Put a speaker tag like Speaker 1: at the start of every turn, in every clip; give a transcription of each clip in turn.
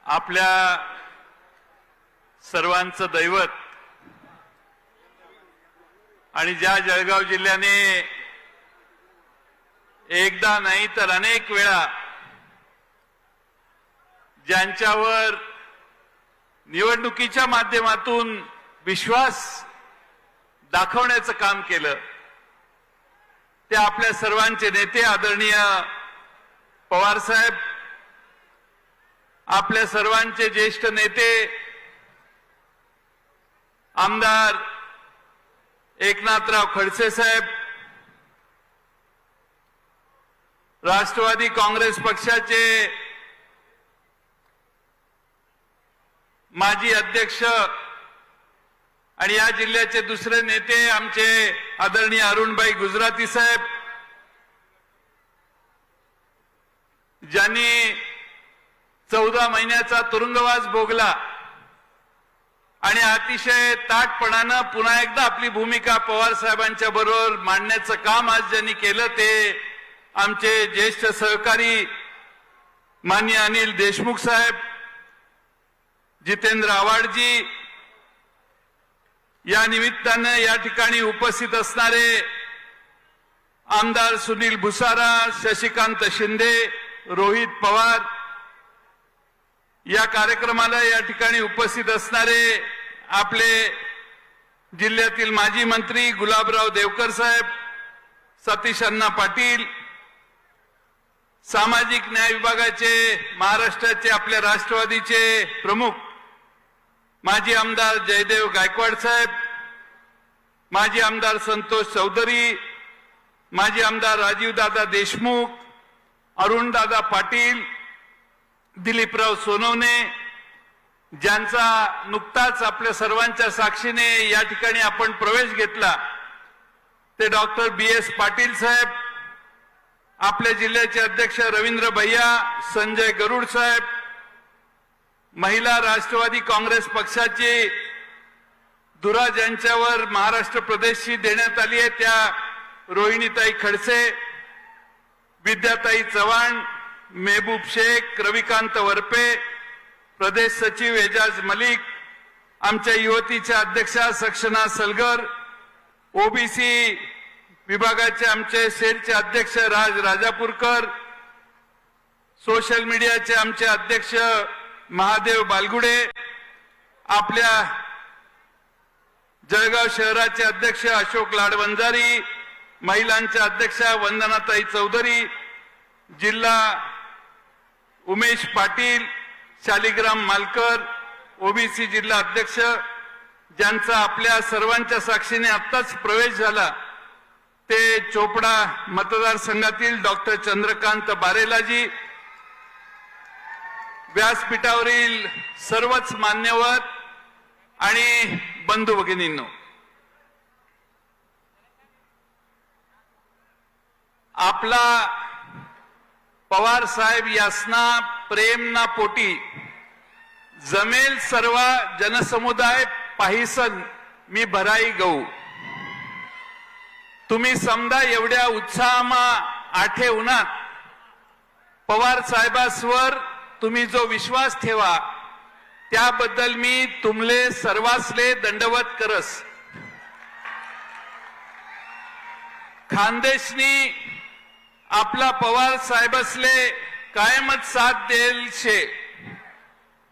Speaker 1: आपल्या सर्वांचं दैवत आणि ज्या जळगाव जिल्ह्याने एकदा नाही तर अनेक वेळा ज्यांच्यावर निवडणुकीच्या माध्यमातून विश्वास दाखवण्याचं काम केलं ते आपल्या सर्वांचे नेते आदरणीय पवार साहेब, आपल्या सर्वांचे ज्येष्ठ नेते आमदार एकनाथराव खडसे साहेब, राष्ट्रवादी काँग्रेस पक्षाचे माजी अध्यक्ष आणि या जिल्ह्याचे दुसरे नेते आमचे आदरणीय अरुणभाई गुजराती साहेब, ज्यांनी 14 महिन्याचा तुरुंगवास भोगला आणि अतिशय ताठपणानं पुन्हा एकदा आपली भूमिका पवार साहेबांच्या बरोबर मांडण्याचं काम आज ज्यांनी केलं ते आमचे ज्येष्ठ सहकारी माननीय अनिल देशमुख साहेब, जितेंद्र आव्हाडजी, या निमित्तानं या ठिकाणी उपस्थित असणारे आमदार सुनील भुसारा, शशिकांत शिंदे, रोहित पवार, या कार्यक्रमाला या ठिकाणी उपस्थित असणारे आपले जिल्ह्यातील माजी मंत्री गुलाबराव देवकर साहेब, सतीश अण्णा पाटील, सामाजिक न्याय विभागाचे महाराष्ट्राचे आपल्या राष्ट्रवादीचे प्रमुख माजी आमदार जयदेव गायकवाड साहेब, माजी आमदार संतोष चौधरी, माजी आमदार राजीवदादा देशमुख, अरुणदादा पाटील, दिलीपराव सोनवणे, ज्यांचा नुकताच आपल्या सर्वांच्या साक्षीने या ठिकाणी आपण प्रवेश घेतला, ते डॉक्टर BS पाटील साहेब, आपल्या जिल्ह्याचे अध्यक्ष रवींद्र भैया, संजय गरुड साहेब, महिला राष्ट्रवादी काँग्रेस पक्षाची धुरा ज्यांच्यावर महाराष्ट्र प्रदेशची देण्यात आली आहे त्या रोहिणीताई खडसे, विद्याताई चव्हाण, मेहबूब शेख, रविकांत वरपे, प्रदेश सचिव एजाज मलिक, आमच्या युवतीच्या अध्यक्षा सक्षना सलगर, OBC विभागाचे आमचे सेलचे अध्यक्ष राज राजापूरकर, सोशल मीडियाचे आमचे अध्यक्ष महादेव बालगुडे, आपल्या जळगाव शहराचे अध्यक्ष अशोक लाडवंजारी, महिलांच्या अध्यक्षा वंदनाताई चौधरी, जिल्हा उमेश पाटील, शालिग्राम मालकर, OBC जिल्हा अध्यक्ष, ज्यांचा आपल्या सर्वांच्या साक्षीने आत्ताच प्रवेश झाला ते चोपडा मतदारसंघातील डॉक्टर चंद्रकांत बारेलाजी, व्यासपीठावरील सर्वच मान्यवर आणि बंधू भगिनींनो, आपला पवार साहेब यासना प्रेमना पोटी जमेल सर्व जनसमुदाय पाहिसन मी भराई गऊ, तुम्ही समजा एवढ्या उत्साहामा आठे उन्हात पवार साहेबांवर तुम्ही जो विश्वास ठेवा त्याबद्दल मी तुमले सर्वांसले दंडवत करस। खानदेशनी आपला पवार साहेबसले कायमच साथ देल शे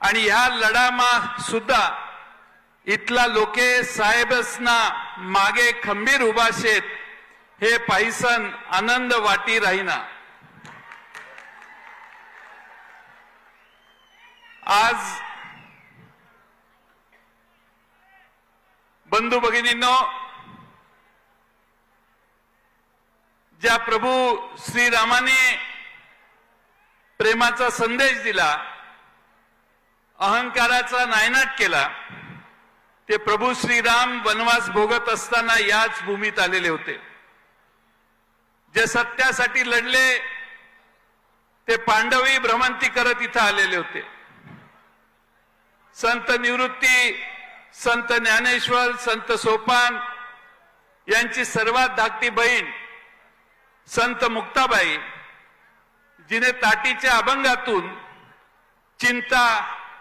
Speaker 1: आणि ह्या लढामा सुद्धा इथला लोके साहेबसना मागे खंबीर उभा शेत हे पाहिसन आनंद वाटी राहीना। आज बंधू भगिनींनो, ज्या प्रभू श्रीरामाने प्रेमाचा संदेश दिला, अहंकाराचा नायनाट केला, ते प्रभू श्रीराम वनवास भोगत असताना याच भूमीत आलेले होते। जे सत्यासाठी लढले ते पांडवी भ्रमंती करत इथं आलेले होते। संत निवृत्ती, संत ज्ञानेश्वर, संत सोपान यांची सर्वात धाकटी बहीण संत मुक्ताबाई, जिने ताटीच्या अभंगातून चिंता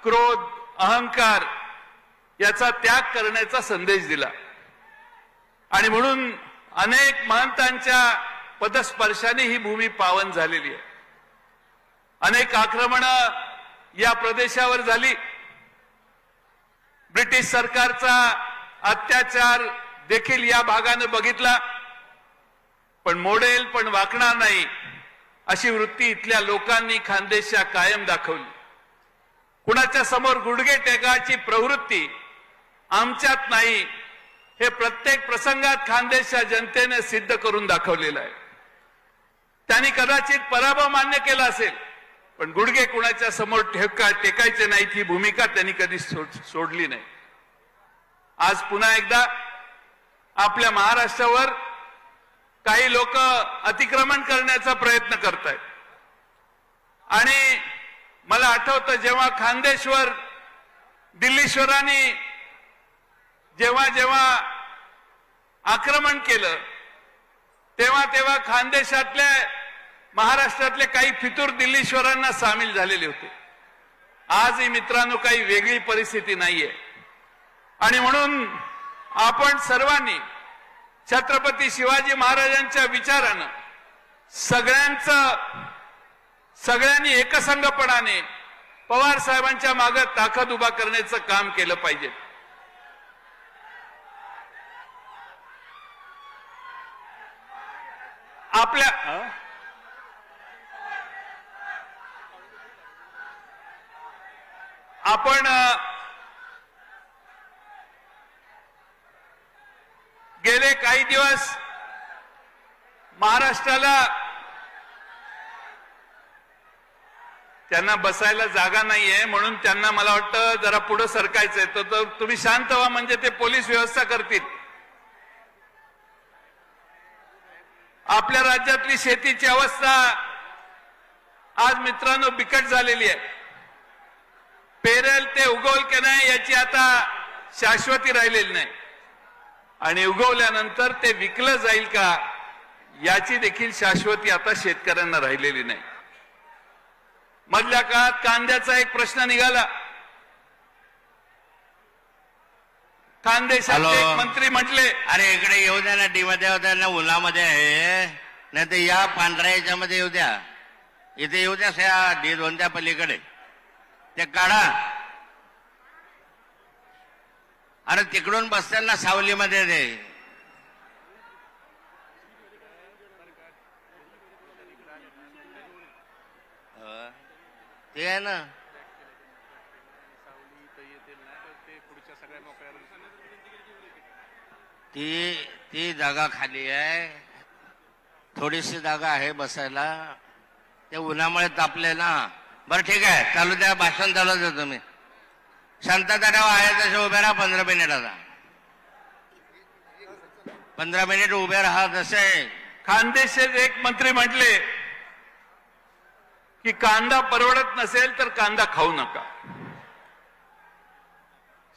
Speaker 1: क्रोध, अहंकार याचा त्याग करण्याचा संदेश दिला. आणि म्हणून अनेक महंतांच्या पदस्पर्शाने ही भूमी पावन झालेली आहे. अनेक आक्रमणं या प्रदेशावर झाली. ब्रिटिश सरकारचा अत्याचार देखील या भागाने बघितला, पण मोडेल पण वाकणार नाही अशी वृत्ती इथल्या लोकांनी खानदेशच्या कायम दाखवली. कुणाच्या समोर गुडघे टेकाची प्रवृत्ती आमच्यात नाही हे प्रत्येक प्रसंगात खानदेशच्या जनतेने सिद्ध करून दाखवलेलं आहे. त्यांनी कदाचित पराभव मान्य केला असेल, पण गुडघे कुणाच्या समोर टेकायचे नाहीत ही भूमिका त्यांनी कधी सोडली नाही. आज पुन्हा एकदा आपल्या महाराष्ट्रावर काही लोक अतिक्रमण करण्याचा प्रयत्न करतायत. आणि मला आठवतं जेव्हा खानदेशवर दिल्लीश्वरांनी जेव्हा जेव्हा आक्रमण केलं तेव्हा खानदेशातले महाराष्ट्रातले काही फितूर दिल्लीश्वरांना सामील झालेले होते. आजही मित्रांनो काही वेगळी परिस्थिती नाहीये. आणि म्हणून आपण सर्वांनी छत्रपती शिवाजी महाराजांच्या विचारानं सगळ्यांनी एकसंघपणाने पवार साहेबांच्या मागे ताकद उभा करण्याचं काम केलं पाहिजे. आपण गेले काही दिवस महाराष्ट्राला त्यांना बसायला जागा नाहीये म्हणून त्यांना मला वाटतं जरा पुढे सरकायचंय. तर तुम्ही शांत व्हा म्हणजे ते पोलीस व्यवस्था करतील. आपल्या राज्यातली शेतीची अवस्था आज मित्रांनो बिकट झालेली आहे. पेरेल ते उगवल की नाही याची आता शाश्वती राहिलेली नाही. आणि उगवल्यानंतर ते विकलं जाईल का याची देखील शाश्वती आता शेतकऱ्यांना राहिलेली नाही. मधल्या काळात कांद्याचा एक प्रश्न निघाला. खानदेशाचे एक मंत्री म्हटले,
Speaker 2: अरे इकडे येऊ द्या ना, डी मध्ये होत्या ना, उन्हामध्ये आहे नाही तर या पांढऱ्या याच्यामध्ये येऊ द्या, इथे येऊ द्या. त्या डी दोनच्या पलीकडे ते काढा. अरे तिकडून बसताना सावलीमध्ये दे. ते आहे ना, ती जागा खाली आहे, थोडीशी जागा आहे बसायला. ते उन्हामुळे तापले ना. बरं ठीक आहे, चालू द्या, भाषण चालू द्या. तुम्ही शांतता ठेवा. आहे तसे उभे राहा 15 मिनिट. आता 15 मिनिट उभे राहा. तसे
Speaker 1: खानदेशाचे एक मंत्री म्हटले की कांदा परवडत नसेल तर कांदा खाऊ नका.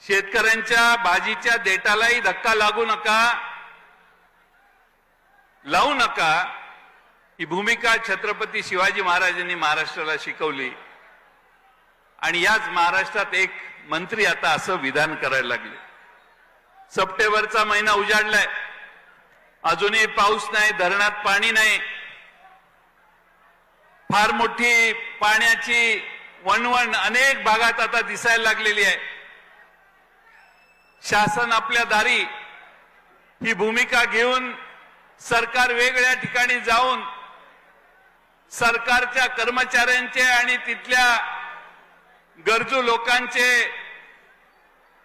Speaker 1: शेतकऱ्यांच्या भाजीच्या देठालाही धक्का लावू नका ही भूमिका छत्रपती शिवाजी महाराजांनी महाराष्ट्राला शिकवली. आणि याच महाराष्ट्रात एक मंत्री आता असं विधान करायला लागले. सप्टेंबरचा महिना उजाडलाय, अजूनही पाऊस नाही, धरणात पाणी नाही. फार मोठी पाण्याची वणवण अनेक भागात आता दिसायला लागलेली आहे. शासन आपल्या दारी ही भूमिका घेऊन सरकार वेगळ्या ठिकाणी जाऊन सरकारच्या कर्मचाऱ्यांचे आणि तिथल्या गरजू लोकांचे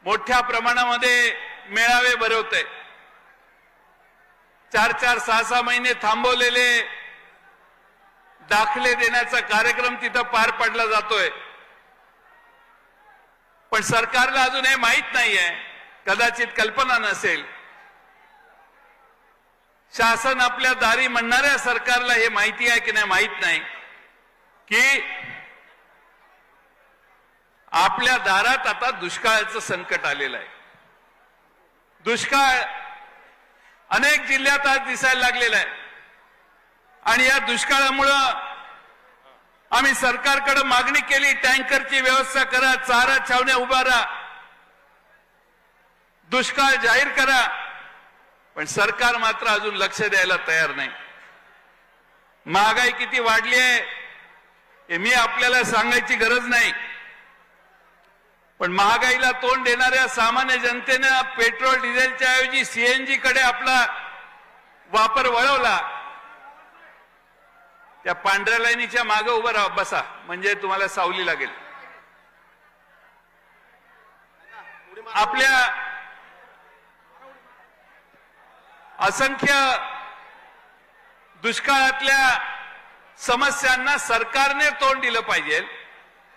Speaker 1: मोठ्या प्रमाणामध्ये मेळावे भरवते. 4-4, 6-6 महिने थांबवलेले दाखले देण्याचा कार्यक्रम तिथं पार पडला जातोय. पण सरकारला अजून हे माहीत नाहीये, कदाचित कल्पना नसेल. शासन आपल्या दारी म्हणणाऱ्या सरकारला हे माहिती आहे की नाही माहीत नाही की आपल्या दारात आता दुष्काळाचं संकट आलेलं आहे. दुष्काळ अनेक जिल्ह्यात आज दिसायला लागलेला आहे. आणि या दुष्काळामुळं आम्ही सरकारकडे मागणी केली, टँकरची व्यवस्था करा, चारा छावण्या उभारा, दुष्काळ जाहीर करा, पण सरकार मात्र अजून लक्ष द्यायला तयार नाही. महागाई किती वाढली आहे हे मी आपल्याला सांगायची गरज नाही, पण महागाईला तोंड देणाऱ्या सामान्य जनतेनं पेट्रोल डिझेलच्या ऐवजी सीएनजी कडे आपला वापर वळवला. त्या पांढऱ्या लाईनीच्या मागे उभं राहा, बसा, म्हणजे तुम्हाला सावली लागेल. आपल्या असंख्य दुष्काळातल्या समस्यांना सरकारने तोंड दिलं पाहिजे,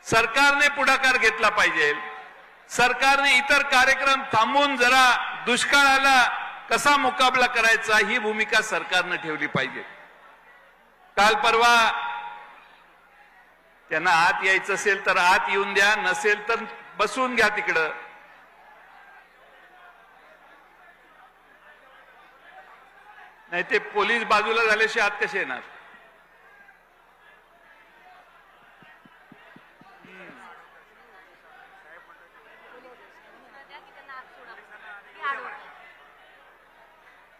Speaker 1: सरकारने पुढाकार घेतला पाहिजे. सरकारने इतर कार्यक्रम थांबवून जरा दुष्काळाला कसा मुकाबला करायचा ही भूमिका सरकारने ठेवली पाहिजे. काल परवा त्यांना आत यायचं असेल तर आत येऊन द्या, नसेल तर बसून घ्या तिकडं. नाही ते पोलीस बाजूला झाल्याशिवाय आत कसे येणार?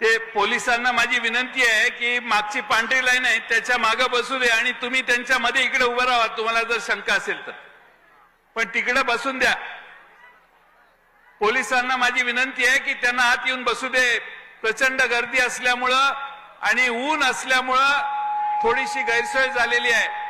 Speaker 1: ते पोलिसांना माझी विनंती आहे की मागची पांढरी लाईन आहे त्याच्या मागे बसू दे आणि तुम्ही त्यांच्या मध्ये इकडे उभं राहा, तुम्हाला जर शंका असेल तर, पण तिकडे बसून द्या. पोलिसांना माझी विनंती आहे की त्यांना आत येऊन बसू दे. प्रचंड गर्दी असल्यामुळं आणि ऊन असल्यामुळं थोडीशी गैरसोय झालेली आहे.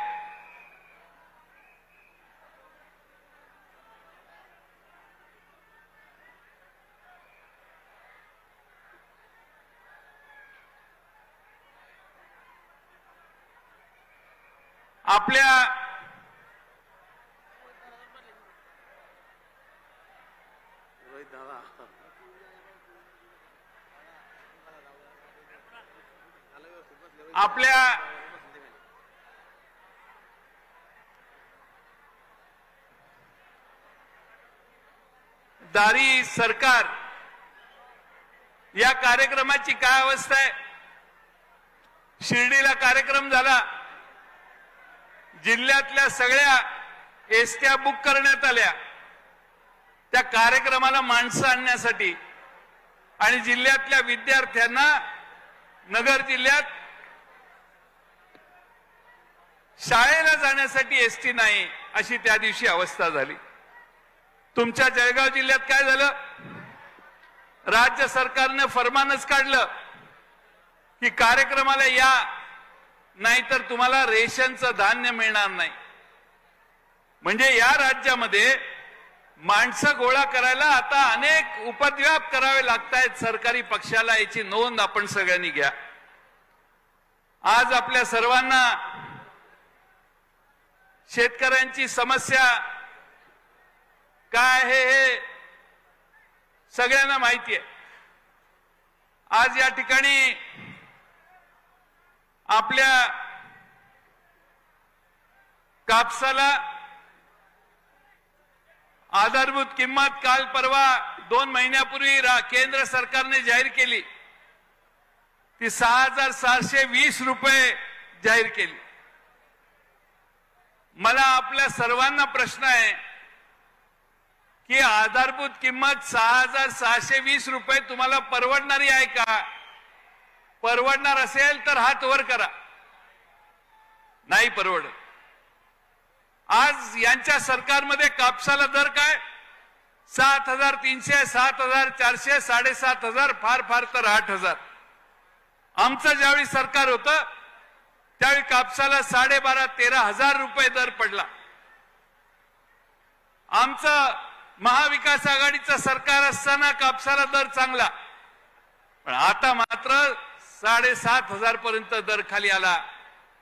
Speaker 1: आपल्या आपल्या दारी सरकार या कार्यक्रमाची काय अवस्था आहे? शिर्डीला कार्यक्रम झाला, जिल्ह्यातल्या सगळ्या एसट्या बुक करण्यात आल्या त्या कार्यक्रमाला माणसं आणण्यासाठी, आणि जिल्ह्यातल्या विद्यार्थ्यांना नगर जिल्ह्यात शाळेला जाण्यासाठी एसटी नाही अशी त्या दिवशी अवस्था झाली. तुमच्या जळगाव जिल्ह्यात काय झालं? राज्य सरकारने फरमानच काढलं की कार्यक्रमाला या, नाहीतर तुम्हाला रेशनचं धान्य मिळणार नाही. म्हणजे या राज्यामध्ये माणसं गोळा करायला आता अनेक उपद्व्याप करावे लागतायत सरकारी पक्षाला, याची नोंद आपण सगळ्यांनी घ्या. आज आपल्या सर्वांना शेतकऱ्यांची समस्या काय आहे हे सगळ्यांना माहिती आहे. आज या ठिकाणी आपल्या कापसाला आधारभूत किंमत काल परवा 2 महिन्यापूर्वी केंद्र सरकारने जाहीर केली, ती 6,720 रुपये जाहीर केली. मला आपल्या सर्वांना प्रश्न आहे की आधारभूत किंमत 6,620 रुपये तुम्हाला परवडणारी आहे का? परवडणार असेल तर हात वर करा. नाही परवडत. आज यांच्या सरकारमध्ये कापसाला दर काय? 7,300, 7,400, 7,500, फार फार तर 8,000. आमचं ज्यावेळी सरकार होतं त्यावेळी कापसाला 12,500-13,000 रुपये दर पडला. आमचं महाविकास आघाडीचं सरकार असताना कापसाला दर चांगला, पण आता मात्र 7,500 पर्यंत दर खाली आला.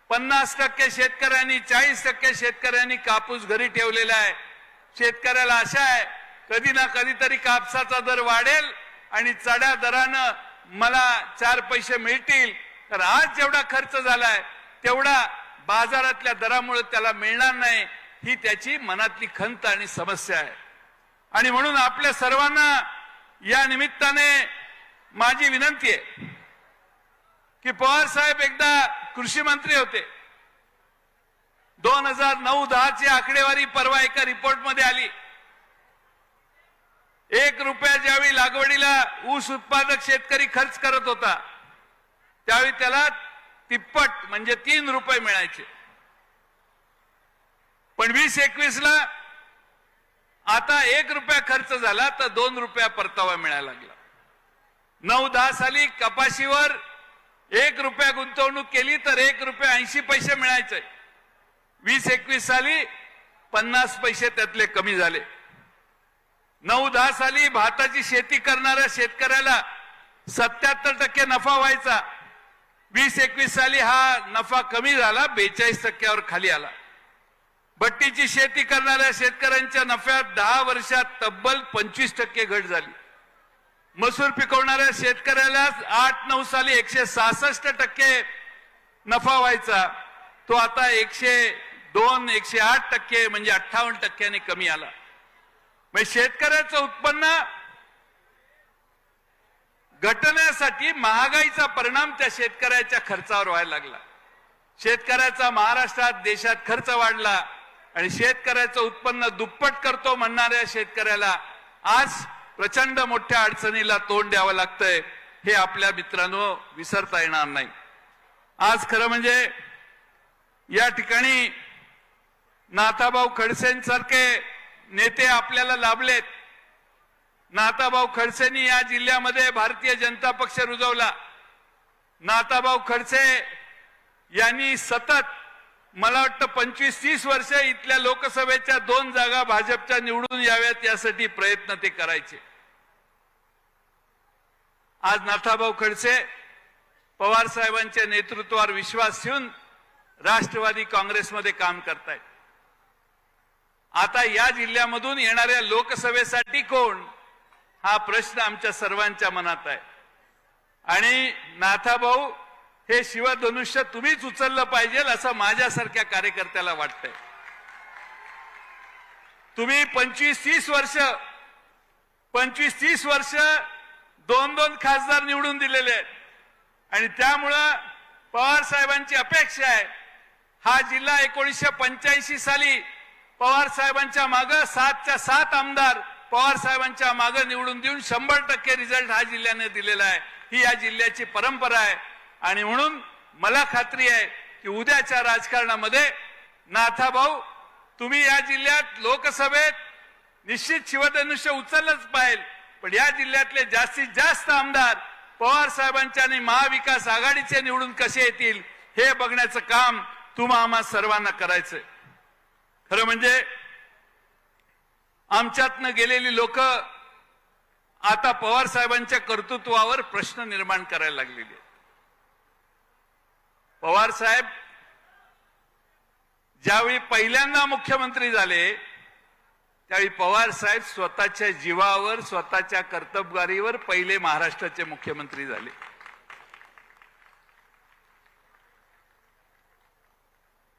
Speaker 1: 50% शेतकऱ्यांनी, 40% शेतकऱ्यांनी कापूस घरी ठेवलेला आहे. शेतकऱ्याला आशा आहे कधी ना कधीतरी कापसाचा दर वाढेल आणि चढ्या दरानं मला 4 पैसे मिळतील. तर आज जेवढा खर्च झालाय तेवढा बाजारातल्या दरामुळे त्याला मिळणार नाही, ही त्याची मनातली खंत आणि समस्या आहे. आणि म्हणून आपल्या सर्वांना या निमित्ताने माझी विनंती आहे की पवार साहेब एकदा कृषी मंत्री होते. 2009-10 ची आकडेवारी परवा एका रिपोर्टमध्ये आली. 1 रुपया ज्यावेळी लागवडीला ऊस उत्पादक शेतकरी खर्च करत होता त्यावेळी त्याला तिप्पट म्हणजे 3 रुपये मिळायचे. पण 2021 ला आता 1 रुपया खर्च झाला तर 2 रुपया परतावा मिळायला लागला. 9-10 साली कपाशीवर 1 रुपया गुंतवणूक केली तर 1 रुपया 80 पैसे मिळायचे. 2021 साली 50 पैसे त्यातले कमी झाले. 9-10 साली भाताची शेती करणाऱ्या शेतकऱ्याला 77% नफा व्हायचा. 2021 साली हा नफा कमी झाला, 42% खाली आला. बट्टीची शेती करणाऱ्या शेतकऱ्यांच्या नफ्यात 10 वर्षात तब्बल 25% घट झाली. मसूर पिकवणाऱ्या शेतकऱ्याला 8-9 साली 166% नफा व्हायचा, तो आता 102-108% म्हणजे 58% कमी आला. म्हणजे शेतकऱ्याचं उत्पन्न घटण्यासाठी महागाईचा परिणाम त्या शेतकऱ्याच्या खर्चावर व्हायला लागला. शेतकऱ्याचा महाराष्ट्रात देशात खर्च वाढला आणि शेतकऱ्याचं उत्पन्न दुप्पट करतो म्हणणाऱ्या शेतकऱ्याला आज प्रचंड मोठ्या अडचणीला तोंड द्यावं लागतंय. हे आपल्या मित्रांनो विसरता येणार नाही. आज खरं म्हणजे या ठिकाणी नाथाभाऊ खडसेंसारखे नेते आपल्याला लाभलेत. नाथाभाऊ खडसेंनी या जिल्ह्यामध्ये भारतीय जनता पक्ष रुजवला. नाथाभाऊ खडसे यांनी सतत मला वाटतं 25-30 वर्ष इथल्या लोकसभेच्या 2 जागा भाजपच्या निवडून याव्यात यासाठी प्रयत्न ते करायचे. आज नाथाभाऊ खडसे पवार साहेबांच्या नेतृत्वावर विश्वास ठेवून राष्ट्रवादी काँग्रेसमध्ये काम करतायत. आता या जिल्ह्यामधून येणाऱ्या लोकसभेसाठी कोण, हा प्रश्न आमच्या सर्वांच्या मनात आहे. आणि नाथाभाऊ हे शिवधनुष्य तुम्हीच उचललं पाहिजे असं माझ्यासारख्या कार्यकर्त्याला वाटतंय. तुम्ही 25-30 वर्ष 2-2 खासदार निवडून दिलेले आहेत आणि त्यामुळं पवार साहेबांची अपेक्षा आहे हा जिल्हा 1985 साली पवार साहेबांच्या मागे 7च्या 7 आमदार पवार साहेबांच्या मागे निवडून देऊन 100% रिझल्ट हा जिल्ह्याने दिलेला आहे. ही या जिल्ह्याची परंपरा आहे आणि म्हणून मला खात्री आहे की उद्याच्या राजकारणामध्ये नाथाभाऊ तुम्ही या जिल्ह्यात लोकसभेत निश्चित शिवधनुष्य उचललंच पाहिजे. पण या जिल्ह्यातले जास्तीत जास्त आमदार पवार साहेबांच्या आणि महाविकास आघाडीचे निवडून कसे येतील हे बघण्याचं काम तुम्हा आम्हा सर्वांना करायचंय. खरं म्हणजे आमच्यातनं गेलेली लोक आता पवार साहेबांच्या कर्तृत्वावर प्रश्न निर्माण करायला लागलेले आहेत. पवार साहेब ज्यावेळी पहिल्यांदा मुख्यमंत्री झाले त्यावेळी पवार साहेब स्वतःच्या जीवावर स्वतःच्या कर्तबगारीवर पहिले महाराष्ट्राचे मुख्यमंत्री झाले.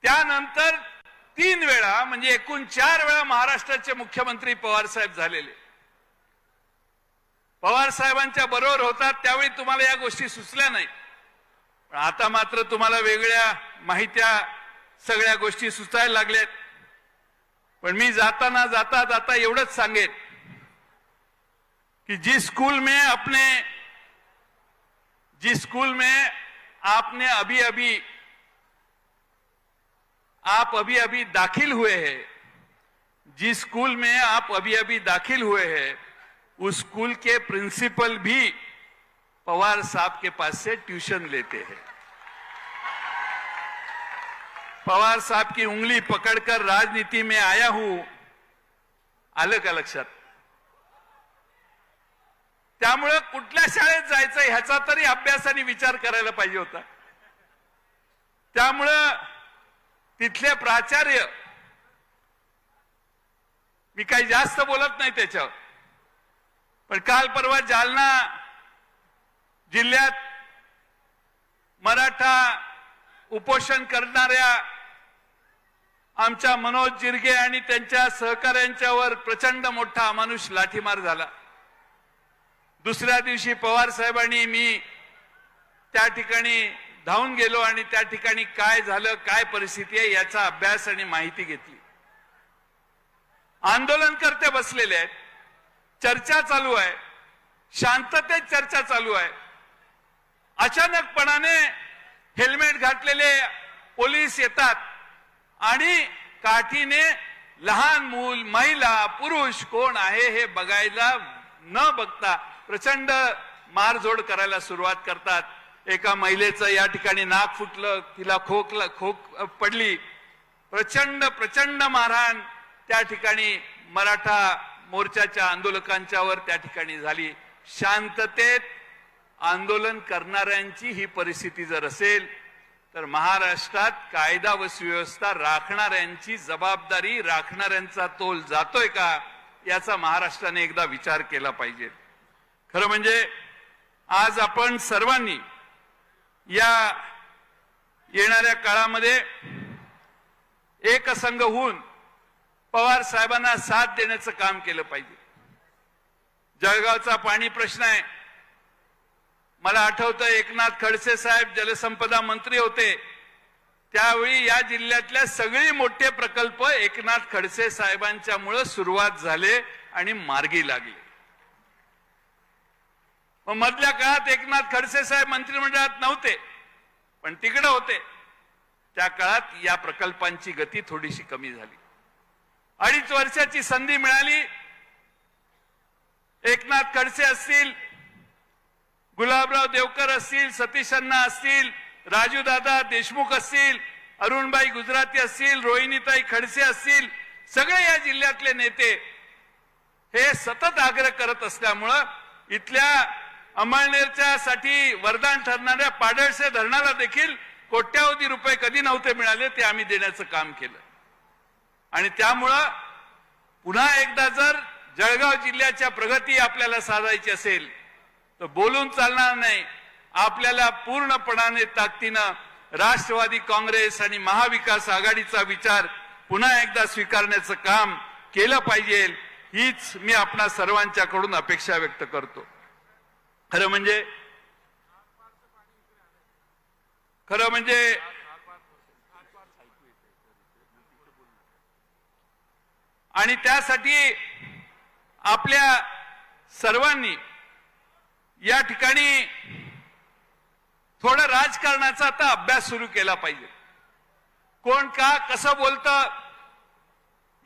Speaker 1: त्यानंतर 3 वेळा म्हणजे एकूण 4 वेळा महाराष्ट्राचे मुख्यमंत्री पवार साहेब झालेले. पवार साहेबांच्या बरोबर होतात त्यावेळी तुम्हाला या गोष्टी सुचल्या नाही, पण आता मात्र तुम्हाला वेगळ्या माहित्या सगळ्या गोष्टी सुचायला लागल्यात. पण मी जाता एवढंच सांगेन की जिस स्कूल में आप अभी अभी दाखिल हुए हैं, जिस स्कूल में आप अभी अभी दाखिल हुए हैं उस स्कूल के प्रिंसिपल भी पवार साहब के पास से ट्यूशन लेते हैं. पवार साहब की उंगली पकड़कर राजनीति में आया हूं, आलं का लक्षात? त्यामुळे कुठल्या शाळेत जायचं ह्याचा तरी अभ्यासाने विचार करायला पाहिजे होता. त्यामुळे तिथले प्राचार्य, मी काही जास्त बोलत नाही त्याच्यावर, पण काल परवा जालना जिल्ह्यात मराठा उपोषण करणाऱ्या आमच्या मनोज जिरगे आणि त्यांच्या सहकाऱ्यांच्यावर प्रचंड मोठा अमानुष लाठीमार झाला. दुसऱ्या दिवशी पवार साहेबांनी मी त्या ठिकाणी धावून गेलो आणि त्या ठिकाणी काय झालं, काय परिस्थिती आहे याचा अभ्यास आणि माहिती घेतली. आंदोलनकर्ते बसलेले आहेत, चर्चा चालू आहे, शांततेत चर्चा चालू आहे. अचानकपणाने हेल्मेट घातलेले पोलीस येतात आणि काठीने लहान मूल, महिला, पुरुष कोण आहे हे बघायला न बघता प्रचंड मारझोड करायला सुरुवात करतात. एका महिलेचं या ठिकाणी नाक फुटलं, तिला खोक पडली. प्रचंड मारहाण त्या ठिकाणी मराठा मोर्चाच्या आंदोलकांच्यावर त्या ठिकाणी झाली. शांततेत आंदोलन करणाऱ्यांची ही परिस्थिती जर असेल तर महाराष्ट्रात कायदा व सुव्यवस्था राखणाऱ्यांची जबाबदारी, राखणाऱ्यांचा तोल जातोय का याचा महाराष्ट्राने एकदा विचार केला पाहिजे. खरं म्हणजे आज आपण सर्वांनी या येणाऱ्या काळामध्ये एकसंघ होऊन पवार साहेबांना साथ देण्याचं काम केलं पाहिजे. जळगावचा पाणी प्रश्न आहे. मला आठवतं एकनाथ खडसे साहेब जलसंपदा मंत्री होते त्यावेळी या जिल्ह्यातल्या सगळे मोठे प्रकल्प एकनाथ खडसे साहेबांच्यामुळे सुरुवात झाले आणि मार्गी लागले. मग मधल्या काळात एकनाथ खडसे साहेब मंत्रिमंडळात नव्हते पण तिकडे होते. त्या काळात या प्रकल्पांची गती थोडीशी कमी झाली. 2.5 वर्षाची संधी मिळाली. एकनाथ खडसे असतील, गुलाबराव देवकर असतील, सतीश अण्णा असतील, राजूदादा देशमुख असतील, अरुणबाई गुजराती असतील, रोहिणीताई खडसे असतील, सगळे या जिल्ह्यातले नेते हे सतत आग्रह करत असल्यामुळं इथल्या अंमळनेरच्या साठी वरदान ठरणाऱ्या पाडळसे धरणाला देखील कोट्यावधी रुपये कधी नव्हते मिळाले ते आम्ही देण्याचं काम केलं. आणि त्यामुळं पुन्हा एकदा जर जळगाव जिल्ह्याच्या प्रगती आपल्याला साधायची असेल तर बोलून चालणार नाही. आपल्याला पूर्णपणाने ताकदीनं राष्ट्रवादी काँग्रेस आणि महाविकास आघाडीचा विचार पुन्हा एकदा स्वीकारण्याचं काम केलं पाहिजे. हीच मी आपणा सर्वांच्याकडून अपेक्षा व्यक्त करतो. खरं म्हणजे आणि त्यासाठी आपल्या सर्वांनी या ठिकाणी थोडं राजकारणाचा आता अभ्यास सुरू केला पाहिजे. कोण का कसं बोलतं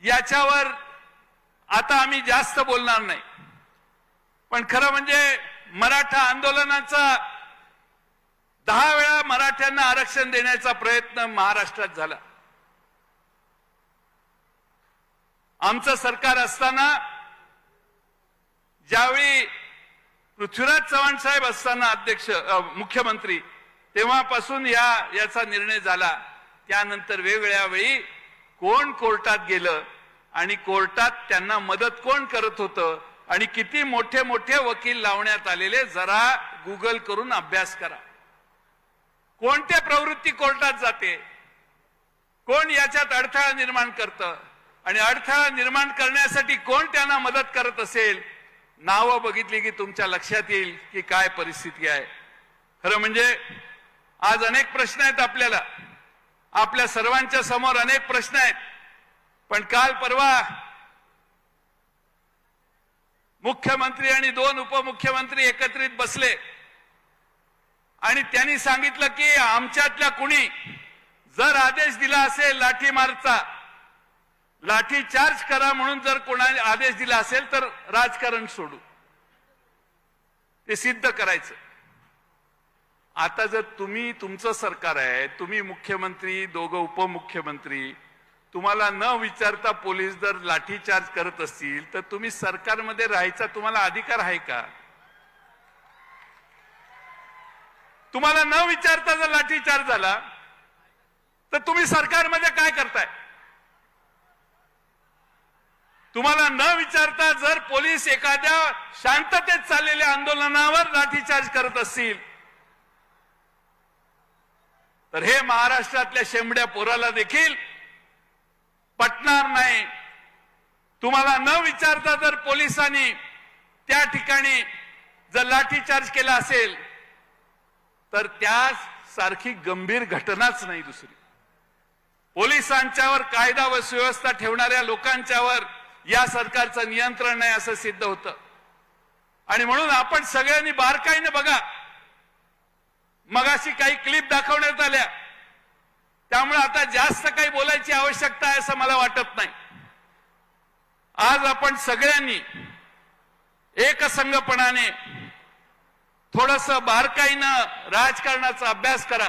Speaker 1: याच्यावर आता आम्ही जास्त बोलणार नाही. पण खरं म्हणजे मराठा आंदोलनाचा 10 वेळा मराठ्यांना आरक्षण देण्याचा प्रयत्न महाराष्ट्रात झाला. आमचं सरकार असताना ज्यावेळी पृथ्वीराज चव्हाण साहेब असताना मुख्यमंत्री तेव्हापासून याचा निर्णय झाला. त्यानंतर वेगवेगळ्या वेळी कोण कोर्टात गेलं आणि कोर्टात त्यांना मदत कोण करत होतं आणि किती मोठे मोठे वकील लावण्यात आलेले जरा गुगल करून अभ्यास करा. कोणत्या प्रवृत्ती कोर्टात जाते, कोण याच्यात अडथळा निर्माण करतं आणि अडथळा निर्माण करण्यासाठी कोण त्यांना मदत करत असेल, नावं बघितली की तुमच्या लक्षात येईल की काय परिस्थिती आहे. खरं म्हणजे आज अनेक प्रश्न आहेत आपल्या सर्वांच्या समोर अनेक प्रश्न आहेत. पण काल परवा मुख्यमंत्री आणि 2 उपमुख्यमंत्री एकत्रित बसले आणि त्यांनी सांगितलं की आमच्यातल्या कुणी जर आदेश दिला असेल लाठीमारचा, लाठी चार्ज करा म्हणून जर कोणाने आदेश दिला असेल तर राजकारण सोडू, ते सिद्ध करायचं. आता जर तुमचं सरकार आहे, तुम्ही मुख्यमंत्री, 2 उपमुख्यमंत्री, तुम्हाला न विचारता पोलीस जर लाठीचार्ज करत असतील तर तुम्ही सरकारमध्ये राहायचा तुम्हाला अधिकार आहे का? तुम्हाला न विचारता जर लाठीचार्ज झाला तर तुम्ही सरकारमध्ये काय करताय? तुम्हाला न विचारता जर पोलीस एखाद्या शांततेत चाललेल्या आंदोलनावर लाठीचार्ज करत असतील तर हे महाराष्ट्रातल्या शेंबड्या पोराला देखील पटणार नाही. तुम्हाला न विचारता जर पोलिसांनी त्या ठिकाणी जर लाठीचार्ज केला असेल तर त्या सारखी गंभीर घटनाच नाही दुसरी. पोलिसांच्यावर कायदा व सुव्यवस्था ठेवणाऱ्या लोकांच्यावर या सरकारचं नियंत्रण नाही असं सिद्ध होतं. आणि म्हणून आपण सगळ्यांनी बारकाईने बघा. मगाशी काही क्लिप दाखवण्यात आल्या, त्यामुळे आता जास्त काही बोलायची आवश्यकता आहे असं मला वाटत नाही. आज आपण सगळ्यांनी एकसंघपणाने थोडस बारकाईनं राजकारणाचा अभ्यास करा.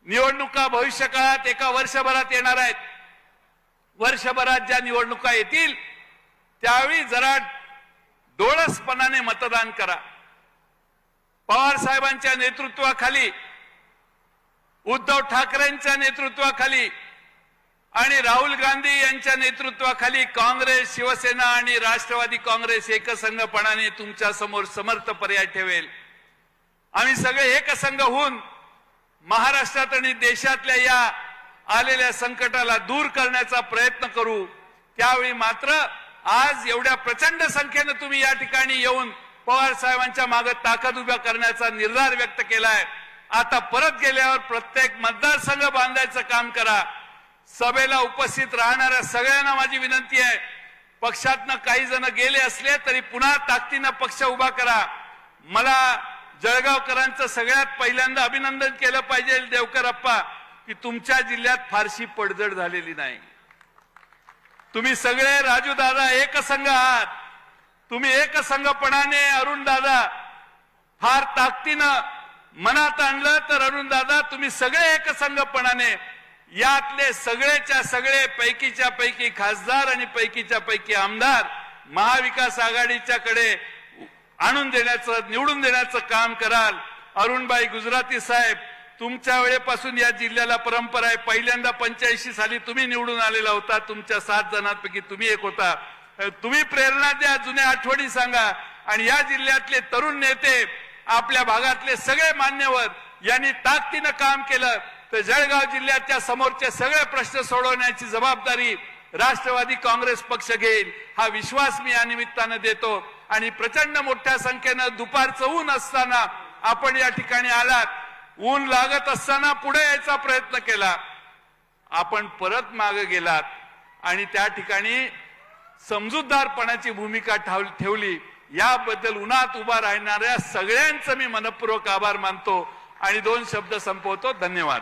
Speaker 1: निवडणुका भविष्यकाळात एका वर्षभरात येणार आहेत. वर्षभरात ज्या निवडणुका येतील त्यावेळी जरा डोळसपणाने मतदान करा. पवार साहेबांच्या नेतृत्वाखाली, उद्धव ठाकरेंच्या नेतृत्वाखाली आणि राहुल गांधी यांच्या नेतृत्वाखाली काँग्रेस, शिवसेना आणि राष्ट्रवादी काँग्रेस एकसंघपणाने तुमच्या समोर समर्थ पर्याय ठेवेल. आम्ही सगळे एकसंघ होऊन महाराष्ट्रात आणि देशातल्या या आलेल्या संकटाला दूर करण्याचा प्रयत्न करू. त्यावेळी मात्र आज एवढ्या प्रचंड संख्येनं तुम्ही या ठिकाणी येऊन पवार साहेबांच्या मागे ताकद उभ्या करण्याचा निर्धार व्यक्त केलाय. आता परत गेल्यावर प्रत्येक मतदारसंघ बांधायचं काम करा. सभेला उपस्थित राहणाऱ्या सगळ्यांना माझी विनंती आहे, पक्षातनं काही जण गेले असले तरी पुन्हा ताकदीनं पक्ष उभा करा. मला जळगावकरांचं सगळ्यात पहिल्यांदा अभिनंदन केलं पाहिजे देवकर अप्पा, की तुमच्या जिल्ह्यात फारशी पडझड झालेली नाही. तुम्ही सगळे राजू दादा एकसंघ आहात. तुम्ही एकसंघपणाने अरुण दादा फार ताकदीनं मनात आणलं तर अरुण दादा तुम्ही सगळे एकसंघपणाने यातले सगळेच्या सगळे पैकीच्या पैकी खासदार आणि पैकीच्या पैकी आमदार महाविकास आघाडीच्याकडे आणून देण्याचं, निवडून देण्याचं काम कराल. अरुणबाई गुजराती साहेब, तुमच्या वेळेपासून या जिल्ह्याला परंपरा आहे. पहिल्यांदा 85 साली तुम्ही निवडून आलेला होता. तुमच्या 7 जणांपैकी तुम्ही एक होता. तुम्ही प्रेरणा द्या, जुन्या आठवणी सांगा. आणि या जिल्ह्यातले तरुण नेते, आपल्या भागातले सगळे मान्यवर यांनी ताकदीनं काम केलं तर जळगाव जिल्ह्याच्या समोरचे सगळे प्रश्न सोडवण्याची जबाबदारी राष्ट्रवादी काँग्रेस पक्ष घेईल, हा विश्वास मी या निमित्तानं देतो. आणि प्रचंड मोठ्या संख्येनं दुपारचं ऊन असताना आपण या ठिकाणी आलात. ऊन लागत असताना पुढे यायचा प्रयत्न केला. आपण परत मागे गेलात आणि त्या ठिकाणी समजूतदारपणाची भूमिका ठेवली. याबद्दल उन्हात उभा राहणाऱ्या सगळ्यांचं मी मनपूर्वक आभार मानतो आणि 2 शब्द संपवतो. धन्यवाद.